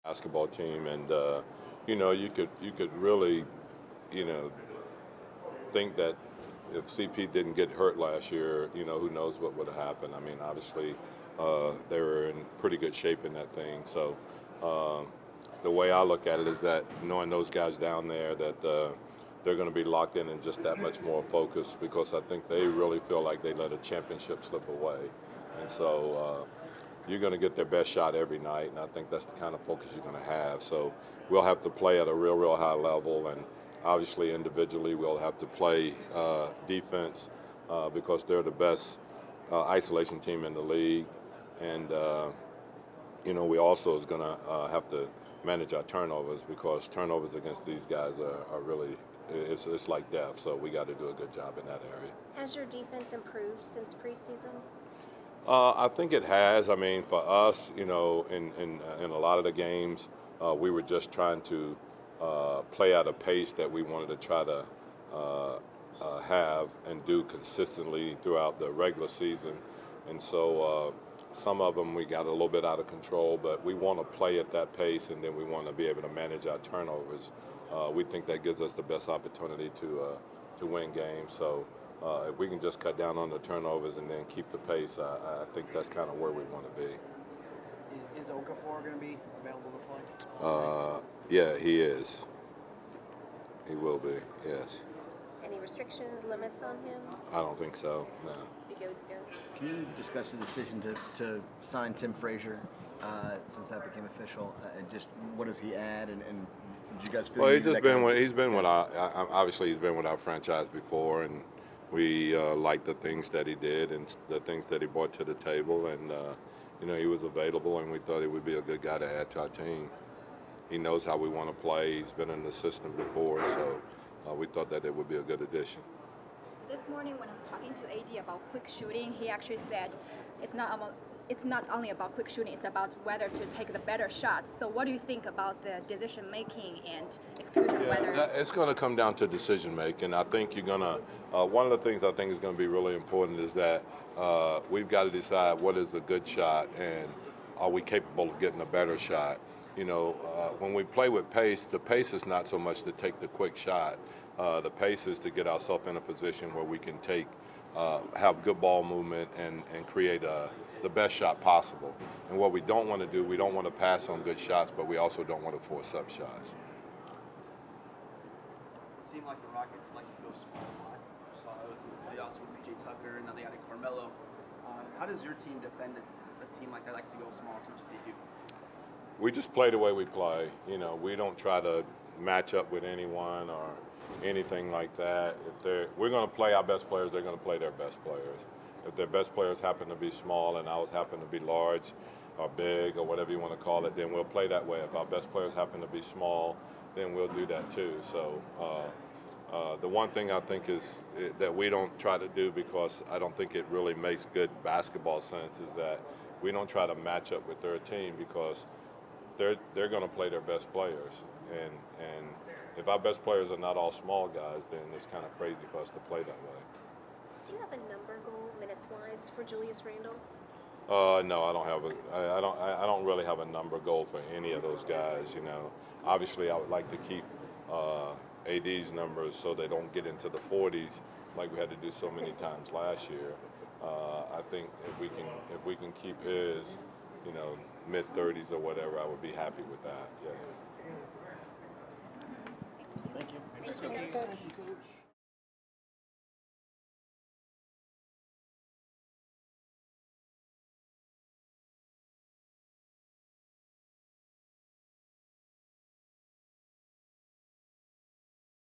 basketball team, and you could really, you know, think that if CP didn't get hurt last year, who knows what would have happened. I mean, obviously, they were in pretty good shape in that thing. So the way I look at it is that knowing those guys down there, that they're going to be locked in and just that much more focused, because I think they really feel like they let a championship slip away. And so you're going to get their best shot every night, and I think that's the kind of focus you're going to have. So we'll have to play at a real, real high level, and obviously individually we'll have to play defense because they're the best isolation team in the league. And, we also is going to have to manage our turnovers, because turnovers against these guys are really, it's like death. So we got to do a good job in that area. Has your defense improved since preseason? I think it has. I mean, for us, in a lot of the games, we were just trying to play at a pace that we wanted to try to have and do consistently throughout the regular season. And so some of them we got a little bit out of control, but we want to play at that pace, and then we want to be able to manage our turnovers. We think that gives us the best opportunity to win games. So if we can just cut down on the turnovers and then keep the pace, I think that's kind of where we want to be. Is Okafor going to be available to play? Yeah, he is. He will be, yes. Any restrictions, limits on him? I don't think so, no. He goes. Can you discuss the decision to sign Tim Frazier since that became official? And just what does he add? And did you guys feel? Well, he's been with our obviously he's been with our franchise before, and we like the things that he did and the things that he brought to the table, and he was available, and we thought he would be a good guy to add to our team. He knows how we want to play. He's been in the system before, so we thought that it would be a good addition. This morning when I was talking to AD about quick shooting, he actually said it's not only about quick shooting, it's about whether to take the better shots. So what do you think about the decision making and execution? It's going to come down to decision making. I think you're going to, one of the things I think is going to be really important is that we've got to decide what is a good shot, and are we capable of getting a better shot. When we play with pace, the pace is not so much to take the quick shot. The pace is to get ourselves in a position where we can have good ball movement and create the best shot possible. And what we don't want to do, we don't want to pass on good shots, but we also don't want to force up shots. It seemed like the Rockets like to go small a lot. So they also with PJ Tucker, and now they added Carmelo. How does your team defend a team like that likes to go small as much as they do? We just play the way we play. We don't try to match up with anyone or anything like that. We're going to play our best players, they're going to play their best players. If their best players happen to be small and ours happen to be large or big or whatever you want to call it, then we'll play that way. If our best players happen to be small, then we'll do that too. So the one thing I think is that we don't try to do, because I don't think it really makes good basketball sense, is that we don't try to match up with their team, because they're going to play their best players, and if our best players are not all small guys, then it's kind of crazy for us to play that way. Do you have a number goal, minutes-wise, for Julius Randle? No, I don't have I don't really have a number goal for any of those guys. Obviously I would like to keep AD's numbers so they don't get into the 40s like we had to do so many times last year. I think if we can keep his, mid-30s or whatever, I would be happy with that. Yeah. Thank you. Thank you, Coach.